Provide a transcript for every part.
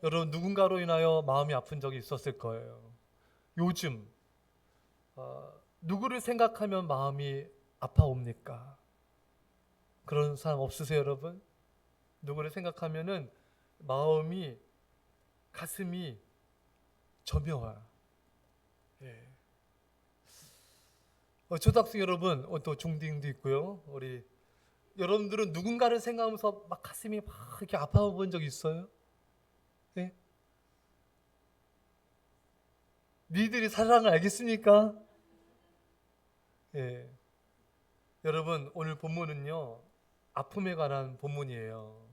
여러분 누군가로 인하여 마음이 아픈 적이 있었을 거예요. 요즘 누구를 생각하면 마음이 아파옵니까? 그런 사람 없으세요, 여러분? 누구를 생각하면은 마음이 가슴이 저며와. 예. 초등학생 여러분, 또 중딩도 있고요. 우리 여러분들은 누군가를 생각하면서 막 가슴이 막 이렇게 아파 본 적 있어요? 예? 니들이 사랑을 알겠습니까? 예. 여러분, 오늘 본문은요, 아픔에 관한 본문이에요.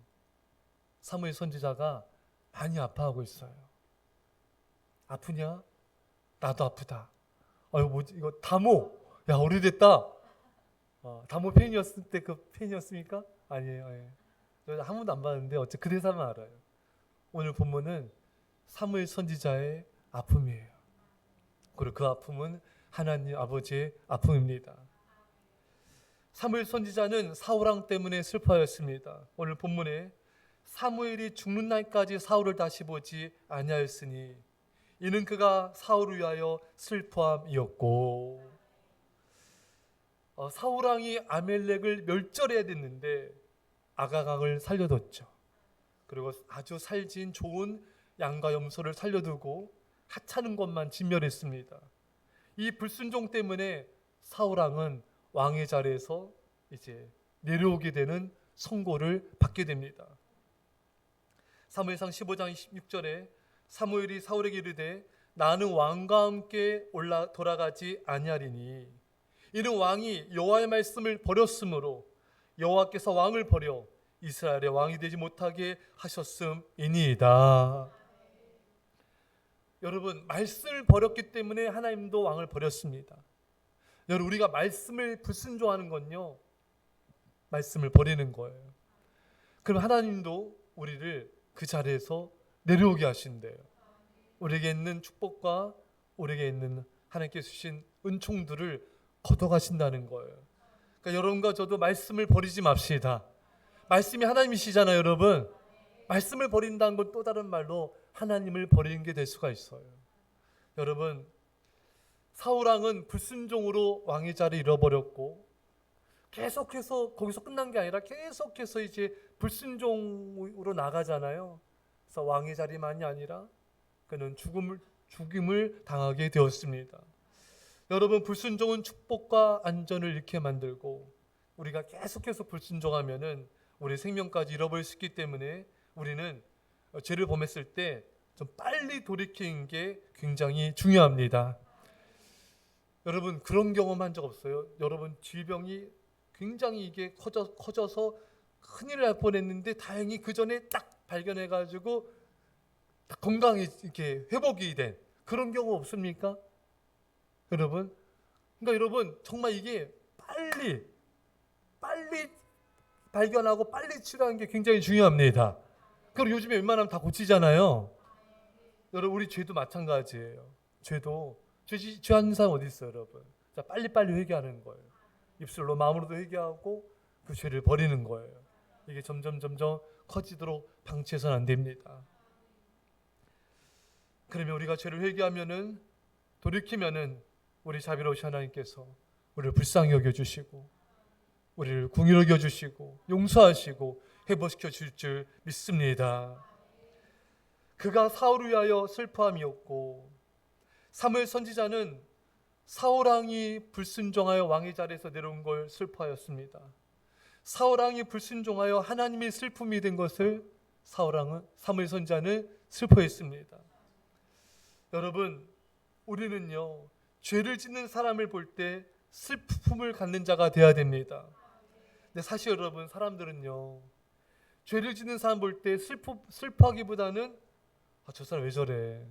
사무엘 선지자가 많이 아파하고 있어요. 아프냐? 나도 아프다. 아유, 뭐지? 이거 다모. 야, 오래됐다. 다모 팬이었을 때 그 팬이었습니까? 아니에요. 예. 저 한 번도 안 봤는데 어째 그 대사만 알아요. 오늘 본문은 사무엘 선지자의 아픔이에요. 그리고 그 아픔은 하나님 아버지의 아픔입니다. 사무엘 선지자는 사울왕 때문에 슬퍼하였습니다. 오늘 본문에 사무엘이 죽는 날까지 사울을 다시 보지 아니하였으니 이는 그가 사울을 위하여 슬퍼함이었고, 사울왕이 아멜렉을 멸절해야 됐는데 아가강을 살려뒀죠. 그리고 아주 살진 좋은 양과 염소를 살려두고 하찮은 것만 진멸했습니다. 이 불순종 때문에 사울왕은 왕의 자리에서 이제 내려오게 되는 선고를 받게 됩니다. 사무엘상 15장 16절에 사무엘이 사울에게 이르되 나는 왕과 함께 돌아가지 아니하리니 이는 왕이 여호와의 말씀을 버렸으므로 여호와께서 왕을 버려 이스라엘의 왕이 되지 못하게 하셨음이니이다. 여러분, 말씀을 버렸기 때문에 하나님도 왕을 버렸습니다. 여러분, 우리가 말씀을 불순종하는 건요, 말씀을 버리는 거예요. 그럼 하나님도 우리를 그 자리에서 내려오게 하신대요. 우리에게 있는 축복과 우리에게 있는 하나님께서 주신 은총들을 걷어가신다는 거예요. 그러니까 여러분과 저도 말씀을 버리지 맙시다. 말씀이 하나님이시잖아요, 여러분. 말씀을 버린다는 건 또 다른 말로 하나님을 버리는 게 될 수가 있어요. 여러분, 사울왕은 불순종으로 왕의 자리를 잃어버렸고 계속해서 거기서 끝난 게 아니라 계속해서 이제 불순종으로 나가잖아요. 그래서 왕의 자리만이 아니라 그는 죽임을 당하게 되었습니다. 여러분, 불순종은 축복과 안전을 잃게 만들고 우리가 계속해서 불순종하면은 우리 생명까지 잃어버릴 수 있기 때문에 우리는 죄를 범했을 때 좀 빨리 돌이키는 게 굉장히 중요합니다. 여러분, 그런 경험한 적 없어요? 여러분, 질병이 굉장히 이게 커져서 큰일 날 뻔했는데 다행히 그 전에 딱 발견해가지고 딱 건강이 이렇게 회복이 된 그런 경우 없습니까? 여러분, 그러니까 여러분 정말 이게 빨리 발견하고 빨리 치료하는 게 굉장히 중요합니다. 그리고 요즘에 웬만하면 다 고치잖아요. 여러분, 우리 죄도 마찬가지예요. 죄하는 사람 어디 있어요, 여러분? 자, 빨리빨리 회개하는 거예요. 입술로 마음으로도 회개하고 그 죄를 버리는 거예요. 이게 점점 커지도록 방치해서는 안 됩니다. 그러면 우리가 죄를 회개하면은 돌이키면은 우리 자비로우신 하나님께서 우리를 불쌍히 여겨주시고 우리를 궁휼히 여겨주시고 용서하시고 회복시켜 줄 줄 믿습니다. 그가 사울을 위하여 슬퍼함이었고, 사무엘 선지자는 사울왕이 불순종하여 왕의 자리에서 내려온 걸 슬퍼하였습니다. 사울왕이 불순종하여 하나님의 슬픔이 된 것을 사무엘 선지자는 슬퍼했습니다. 여러분, 우리는요, 죄를 짓는 사람을 볼 때 슬픔을 갖는 자가 되어야 됩니다. 근데 사실 여러분, 사람들은요, 죄를 짓는 사람 볼 때 슬퍼하기보다는 저 사람 왜 저래?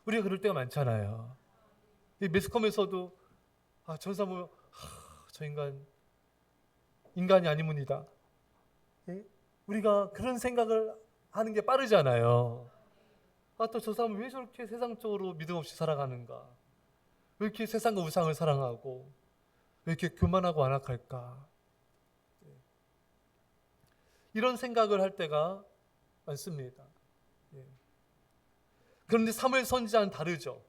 우리가 그럴 때가 많잖아요. 이 매스컴에서도 저 사람 보면 저 인간이 아니문이다. 예? 우리가 그런 생각을 하는 게 빠르잖아요. 또 저 사람은 왜 저렇게 세상적으로 믿음 없이 살아가는가? 왜 이렇게 세상과 우상을 사랑하고 왜 이렇게 교만하고 완악할까? 이런 생각을 할 때가 많습니다. 예. 그런데 사무엘 선지자는 다르죠.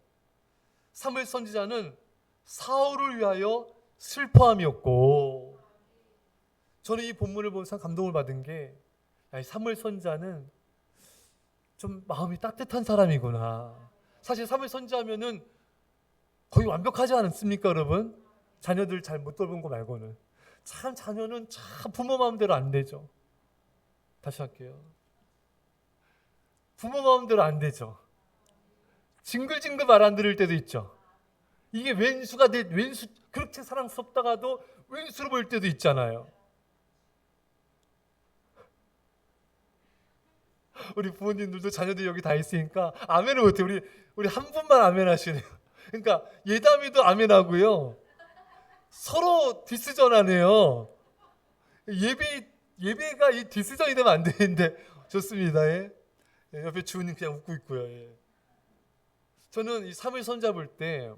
사무엘 선지자는 사울을 위하여 슬퍼함이었고, 저는 이 본문을 보면서 감동을 받은 게, 야, 이 사무엘 선지자는 좀 마음이 따뜻한 사람이구나. 사실 사무엘 선지자면은 거의 완벽하지 않습니까, 여러분? 자녀들 잘 못 돌본 거 말고는. 참 자녀는 참 부모 마음대로 안 되죠. 다시 할게요. 부모 마음대로 안 되죠. 징글징글 말 안 들을 때도 있죠. 이게 왼수 그렇게 사랑스럽다가도 왼수로 보일 때도 있잖아요. 우리 부모님들도 자녀들이 여기 다 있으니까 아멘을 못해. 우리 한 분만 아멘 하시네요. 그러니까 예담이도 아멘하고요. 서로 디스전하네요. 예배가 이 디스전이 되면 안 되는데 좋습니다. 예. 옆에 주은님 그냥 웃고 있고요. 예. 저는 이 사무엘 선지자 볼 때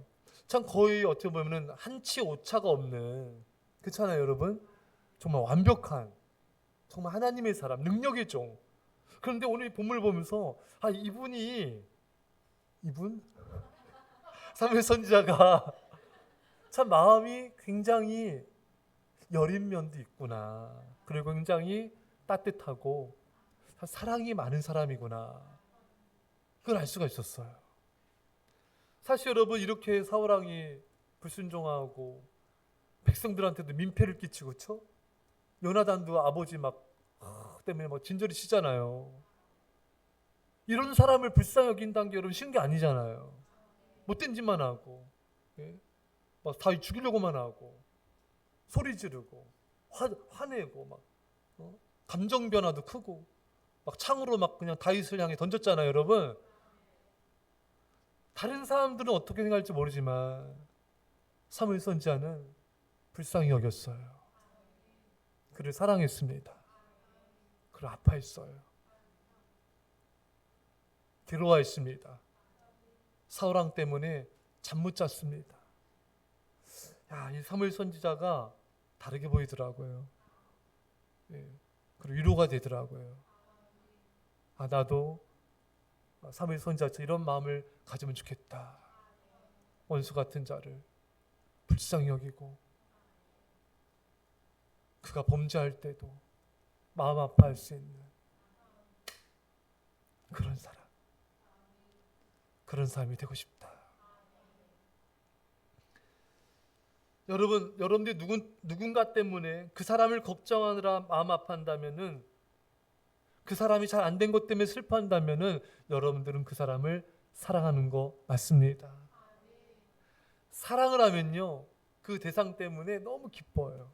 참 거의 어떻게 보면은 한치 오차가 없는, 그렇잖아요, 여러분. 정말 완벽한, 정말 하나님의 사람, 능력의 종. 그런데 오늘 이 본문을 보면서 이분 사무엘 선지자가 참 마음이 굉장히 여린 면도 있구나. 그리고 굉장히 따뜻하고 사랑이 많은 사람이구나. 그걸 알 수가 있었어요. 사실 여러분, 이렇게 사울왕이 불순종하고 백성들한테도 민폐를 끼치고, 그렇죠? 요나단도 아버지 때문에 진저리 치잖아요. 이런 사람을 불쌍히 여긴다는 게 여러분 쉬운 게 아니잖아요. 못된 짓만 하고, 예? 다 죽이려고만 하고, 소리 지르고, 화내고, 감정 변화도 크고, 창으로 그냥 다윗을 향해 던졌잖아요, 여러분. 다른 사람들은 어떻게 생각할지 모르지만 사무엘 선지자는 불쌍히 여겼어요. 그를 사랑했습니다. 그를 아파했어요. 괴로워했습니다. 사울왕 때문에 잠 못 잤습니다. 이 사무엘 선지자가 다르게 보이더라고요. 예. 그리고 위로가 되더라고요. 나도 사무엘 선지자처럼 이런 마음을 가지면 좋겠다. 원수 같은 자를 불쌍히 여기고, 그가 범죄할 때도 마음 아파할 수 있는 그런 사람이 되고 싶다. 여러분들이 누군가 때문에 그 사람을 걱정하느라 마음 아파한다면은, 그 사람이 잘 안 된 것 때문에 슬퍼한다면은 여러분들은 그 사람을 사랑하는 거 맞습니다. 사랑을 하면요, 그 대상 때문에 너무 기뻐요.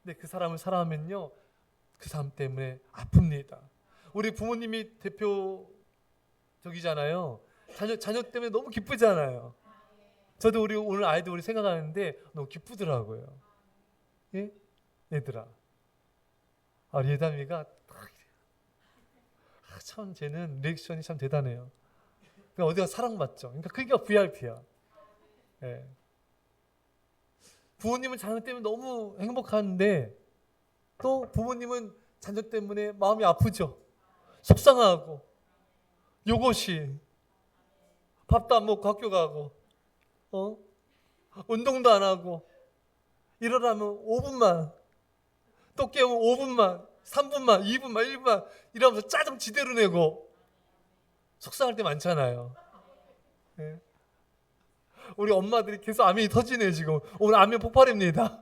근데 그 사람을 사랑하면요, 그 사람 때문에 아픕니다. 우리 부모님이 대표적이잖아요. 자녀 때문에 너무 기쁘잖아요. 저도 오늘 아이들 생각하는데 너무 기쁘더라고요. 예? 얘들아, 예담이가 참 쟤는 리액션이 참 대단해요. 그러니까 어디가 사랑받죠. 그러니까 그게 VIP야. 예. 부모님은 자녀 때문에 너무 행복한데 또 부모님은 자녀 때문에 마음이 아프죠. 속상하고, 요것이 밥도 안 먹고 학교 가고, 운동도 안 하고, 일어나면 5분만, 또 깨우면 5분만, 3분만, 2분만, 1분만 이러면서 짜증 지대로 내고 속상할 때 많잖아요. 예. 우리 엄마들이 계속 아멘이 터지네요. 지금 오늘 아멘 폭발입니다.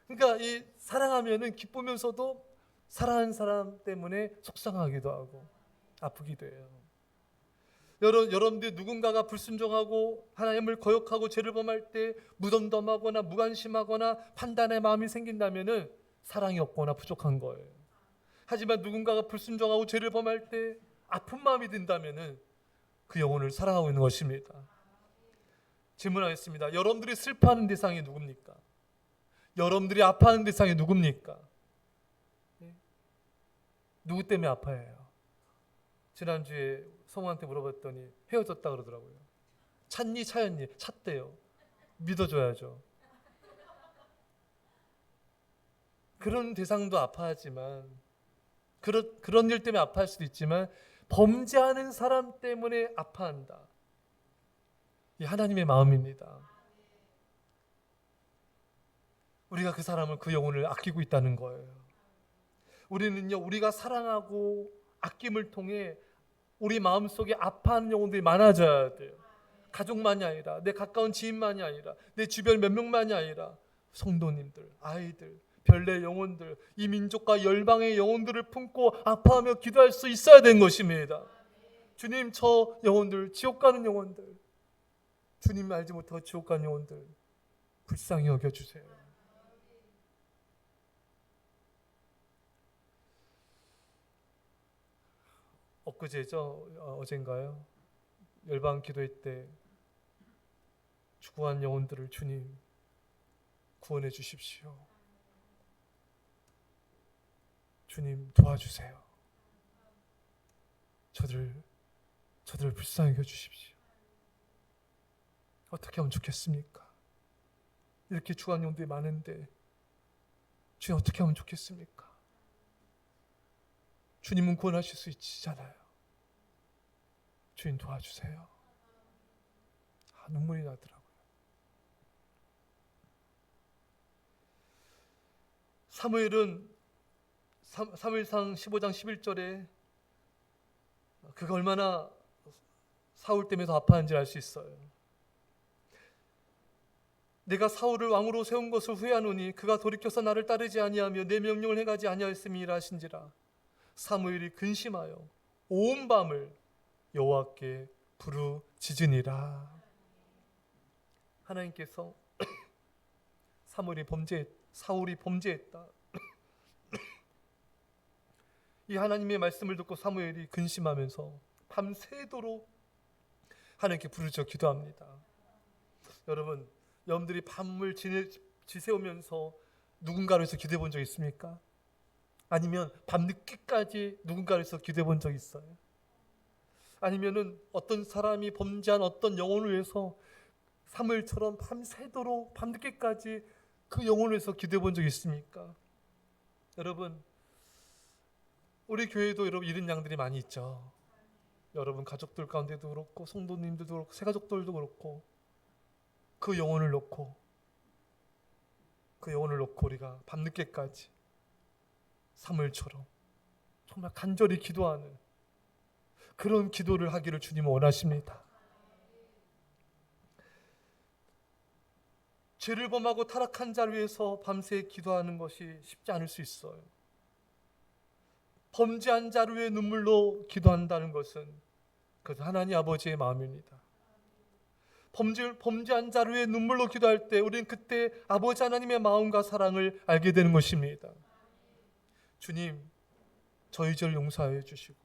그러니까 이 사랑하면은 기쁘면서도 사랑하는 사람 때문에 속상하기도 하고 아프기도 해요. 여러분들 누군가가 불순종하고 하나님을 거역하고 죄를 범할 때 무덤덤하거나 무관심하거나 판단의 마음이 생긴다면은 사랑이 없거나 부족한 거예요. 하지만 누군가가 불순종하고 죄를 범할 때 아픈 마음이 든다면은 그 영혼을 사랑하고 있는 것입니다. 질문하겠습니다. 여러분들이 슬퍼하는 대상이 누굽니까? 여러분들이 아파하는 대상이 누굽니까? 누구 때문에 아파해요? 지난주에 성우한테 물어봤더니 헤어졌다 그러더라고요. 찾니 차였니? 찾대요. 믿어줘야죠. 그런 대상도 아파하지만 그런 일 때문에 아파할 수도 있지만 범죄하는 사람 때문에 아파한다. 이 하나님의 마음입니다. 우리가 그 사람을, 그 영혼을 아끼고 있다는 거예요. 우리는요, 우리가 사랑하고 아낌을 통해 우리 마음속에 아파하는 영혼들이 많아져야 돼요. 가족만이 아니라, 내 가까운 지인만이 아니라, 내 주변 몇 명만이 아니라 성도님들, 아이들, 별내 영혼들, 이 민족과 열방의 영혼들을 품고 아파하며 기도할 수 있어야 되는 것입니다. 주님, 저 영혼들, 지옥 가는 영혼들, 주님 알지 못하고 지옥 가는 영혼들 불쌍히 여겨주세요. 엊그제죠? 어젠가요? 열방 기도회 때 죽어간 영혼들을 주님 구원해 주십시오. 주님 도와주세요. 저들을 불쌍히 여겨 주십시오. 어떻게 하면 좋겠습니까? 이렇게 죽어간 영혼들이 많은데 주님 어떻게 하면 좋겠습니까? 주님은 구원하실 수 있잖아요. 주님 도와주세요. 눈물이 나더라고요. 사무엘은 사무엘상 15장 11절에 그가 얼마나 사울 때문에 더 아파하는지 알 수 있어요. 내가 사울을 왕으로 세운 것을 후회하노니 그가 돌이켜서 나를 따르지 아니하며 내 명령을 행하지 아니하였음이라 하신지라. 사무엘이 근심하여 온 밤을 여호와께 부르짖으니라. 하나님께서 사울이 범죄했다. 이 하나님의 말씀을 듣고 사무엘이 근심하면서 밤새도록 하나님께 부르짖어 기도합니다. 여러분들이 밤을 지새우면서 누군가를 위해서 기도해 본 적 있습니까? 아니면 밤늦게까지 누군가를 위해서 기도해 본 적 있어요? 아니면은 어떤 사람이 범죄한 어떤 영혼을 위해서 사무엘처럼 밤새도록 밤늦게까지 그 영혼을 위해서 기도해 본 적 있습니까? 여러분, 우리 교회도 여러분 이런 양들이 많이 있죠. 여러분 가족들 가운데도 그렇고 성도님들도 그렇고 새가족들도 그렇고 그 영혼을 놓고 우리가 밤늦게까지 사무엘처럼 정말 간절히 기도하는 그런 기도를 하기를 주님은 원하십니다. 죄를 범하고 타락한 자를 위해서 밤새 기도하는 것이 쉽지 않을 수 있어요. 범죄한 자를 위해 눈물로 기도한다는 것은 그것은 하나님 아버지의 마음입니다. 범죄한 자를 위해 눈물로 기도할 때 우리는 그때 아버지 하나님의 마음과 사랑을 알게 되는 것입니다. 주님, 저희 죄를 용서해 주시고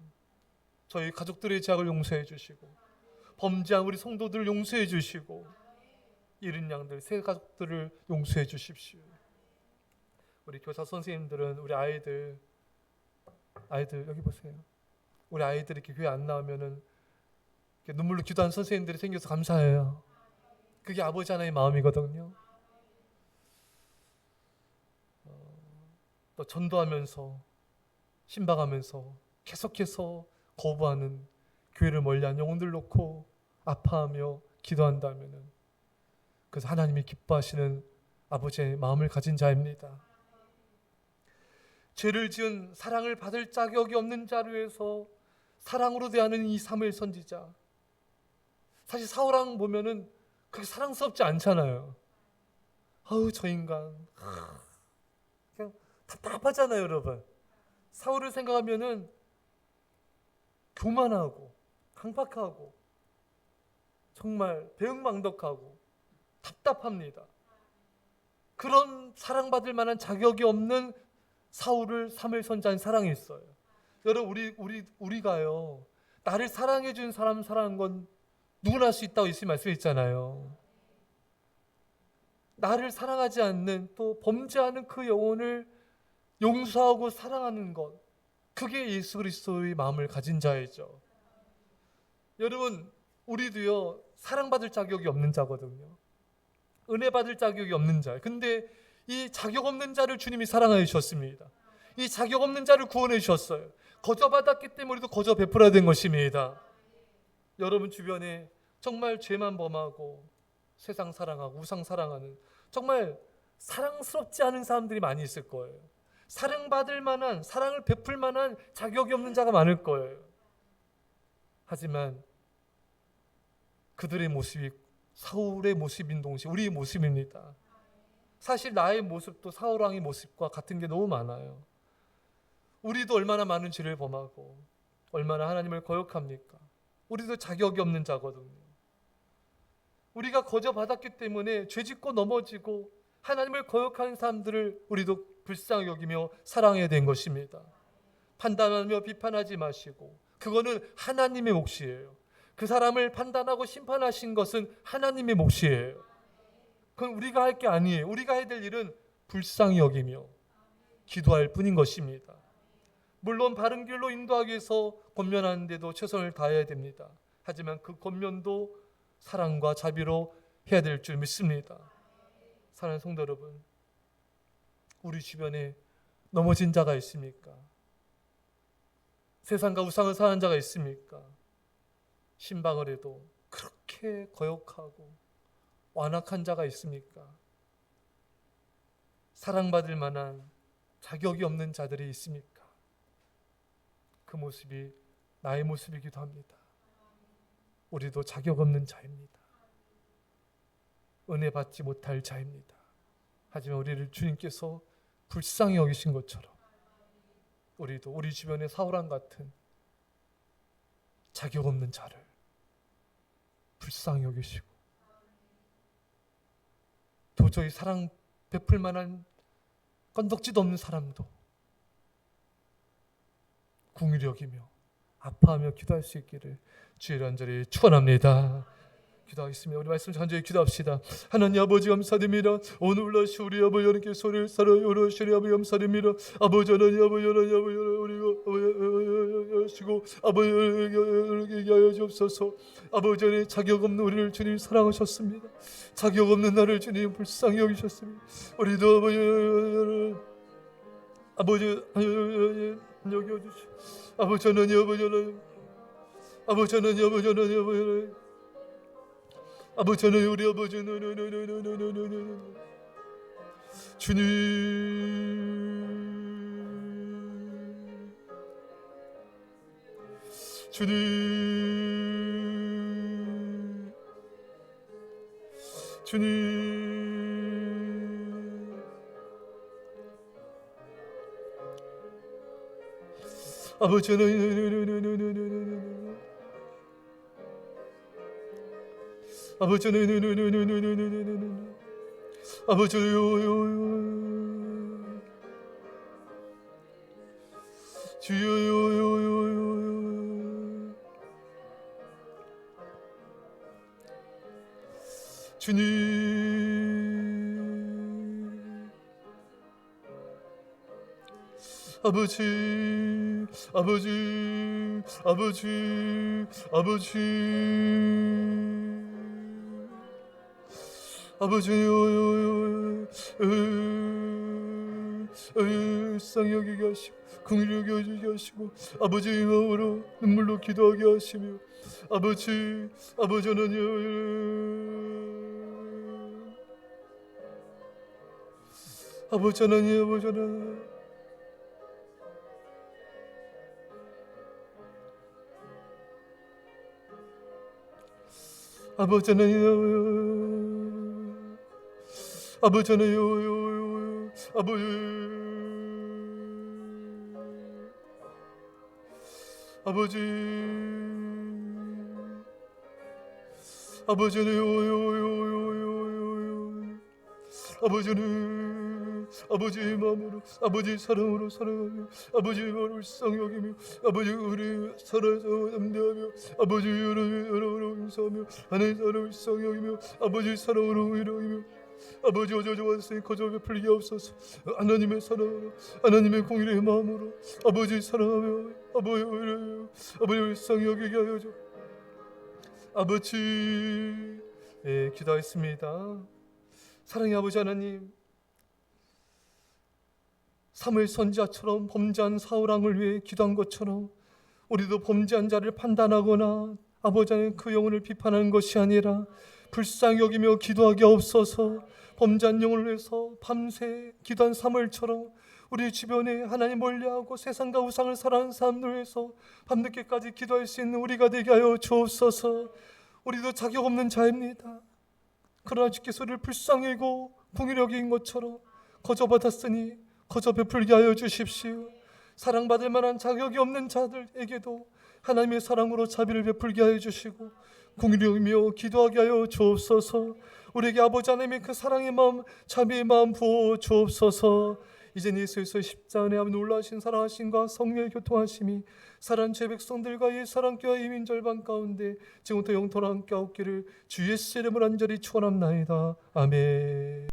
저희 가족들의 죄악을 용서해 주시고 범죄한 우리 성도들을 용서해 주시고 이른 양들, 새 가족들을 용서해 주십시오. 우리 교사 선생님들은 우리 아이들 여기 보세요. 우리 아이들이 이렇게 교회 안 나오면은 이렇게 눈물로 기도하는 선생님들이 생겨서 감사해요. 그게 아버지 하나님의 마음이거든요. 또 전도하면서 신방하면서 계속해서 거부하는 교회를 멀리한 영혼들 놓고 아파하며 기도한다면은 그래서 하나님이 기뻐하시는 아버지의 마음을 가진 자입니다. 죄를 지은 사랑을 받을 자격이 없는 자를 위해서 사랑으로 대하는 이 사무엘 선지자, 사실 사울왕 보면은 그렇게 사랑스럽지 않잖아요. 아우 저 인간 그냥 답답하잖아요. 여러분, 사울을 생각하면은 교만하고 강박하고 정말 배은망덕하고 답답합니다. 그런 사랑받을 만한 자격이 없는 사울을 사무엘 선지자는 사랑했어요. 여러분, 우리가요, 나를 사랑해 준 사람 사랑한 건 누구나 할 수 있다고 예수님 말씀했잖아요. 나를 사랑하지 않는, 또 범죄하는 그 영혼을 용서하고 사랑하는 것, 그게 예수 그리스도의 마음을 가진 자이죠. 여러분, 우리도요 사랑받을 자격이 없는 자거든요. 은혜 받을 자격이 없는 자. 근데 이 자격 없는 자를 주님이 사랑하여 주셨습니다. 이 자격 없는 자를 구원해 주셨어요. 거저 받았기 때문에 우리도 거저 베풀어야 된 것입니다. 여러분 주변에 정말 죄만 범하고 세상 사랑하고 우상 사랑하는 정말 사랑스럽지 않은 사람들이 많이 있을 거예요. 사랑받을 만한, 사랑을 베풀 만한 자격이 없는 자가 많을 거예요. 하지만 그들의 모습이 사울의 모습인 동시에 우리의 모습입니다. 사실 나의 모습도 사울 왕의 모습과 같은 게 너무 많아요. 우리도 얼마나 많은 죄를 범하고 얼마나 하나님을 거역합니까? 우리도 자격이 없는 자거든요. 우리가 거저 받았기 때문에 죄짓고 넘어지고 하나님을 거역하는 사람들을 우리도 불쌍히 여기며 사랑해야 된 것입니다. 판단하며 비판하지 마시고 그거는 하나님의 몫이에요. 그 사람을 판단하고 심판하신 것은 하나님의 몫이에요. 그건 우리가 할 게 아니에요. 우리가 해야 될 일은 불쌍히 여기며 기도할 뿐인 것입니다. 물론 바른 길로 인도하기 위해서 권면하는 데도 최선을 다해야 됩니다. 하지만 그 권면도 사랑과 자비로 해야 될 줄 믿습니다. 사랑하는 성도 여러분, 우리 주변에 넘어진 자가 있습니까? 세상과 우상을 사는 자가 있습니까? 신방을 해도 그렇게 거역하고 완악한 자가 있습니까? 사랑받을 만한 자격이 없는 자들이 있습니까? 그 모습이 나의 모습이기도 합니다. 우리도 자격 없는 자입니다. 은혜 받지 못할 자입니다. 하지만 우리를 주님께서 불쌍히 여기신 것처럼 우리도 우리 주변의 사울왕 같은 자격 없는 자를 불쌍히 여기시고 도저히 사랑 베풀 만한 건덕지도 없는 사람도 긍휼히 여기며 아파하며 기도할 수 있기를 주의 간절히 축원합니다. 기도하겠습니다. 우리 말씀 간절히 기도합시다. 하나님 아버지 감사드립니다. 오늘 날씨 우리 아버지 하나님께 소리를 살아 요러시리 아버지 감사드립니다. 아버지 하나님 아버지 하나님 아버지 우리가 하시고 아버지 하나님께 하여 주옵소서. 아버지 하나님 자격 없는 우리를 주님 사랑하셨습니다. 자격 없는 나를 주님 불쌍히 여기셨습니다. 우리도 아버지 여겨주시오. 아버지 하나님 아버지 하나님 아버지 하나님 아버지 하나님 아버지 하나님 아버지 하나님 우리 아버지 주님 주님 주님 아버지 하나님 아버지 아버지 주님 아버지 아버지 아버지 아버지 아버지 불쌍히 여기게 하시고 긍휼히 여겨주게 하시고 아버지의 마음으로 눈물로 기도하게 하시며 아버지 하나님 아버지 하나님 아버지 하나님 아버지 하나님 아버지 하나님 아버지 아버지 아버지는 아버지는 아버지의 마음으로 아버지의 사랑으로 사랑하며 아버지의 마음을 불쌍히 여기며 아버지 우리 살아서 담대하며 아버지 여러분을 용서하며 하나님의 사랑을 불쌍히 여기며 아버지의 사랑으로 위로하며 아버지 어저저 왔으니 거저 베풀게 없소서. 하나님의 사랑으로 하나님의 공의의 마음으로 아버지 사랑하며 아버지 불쌍히 여기게 하여 줘. 아버지 기도하겠습니다. 사랑의 아버지 하나님, 사무엘 선지자처럼 범죄한 사울 왕을 위해 기도한 것처럼 우리도 범죄한 자를 판단하거나 아버지 하나님 그 영혼을 비판하는 것이 아니라 불쌍히 여기며 기도하게 없어서 범죄한 영혼을 위해서 밤새 기도한 사무엘처럼 우리 주변에 하나님 멀리하고 세상과 우상을 사랑하는 사람들 위해서 밤늦게까지 기도할 수 있는 우리가 되게 하여 주옵소서. 우리도 자격 없는 자입니다. 그러나 주께서 우리를 불쌍히 여기고 긍휼히 여긴 것처럼 거저 받았으니 거저 베풀게 하여 주십시오. 사랑받을 만한 자격이 없는 자들에게도 하나님의 사랑으로 자비를 베풀게 하여 주시고 긍휼히 여기며 기도하게 하여 주옵소서. 우리에게 아버지 하나님의 그 사랑의 마음, 자비의 마음 부어 주옵소서. 이제 예수의 십자가의 아버지 놀라신 사랑하심과 성령의 교통하심이 사랑하는 제 백성들과 이 사랑교와 이민 절반 가운데 지금부터 영토로 함께 하옵기를 주 예수 이름으로 간절히 축원합나이다. 아멘.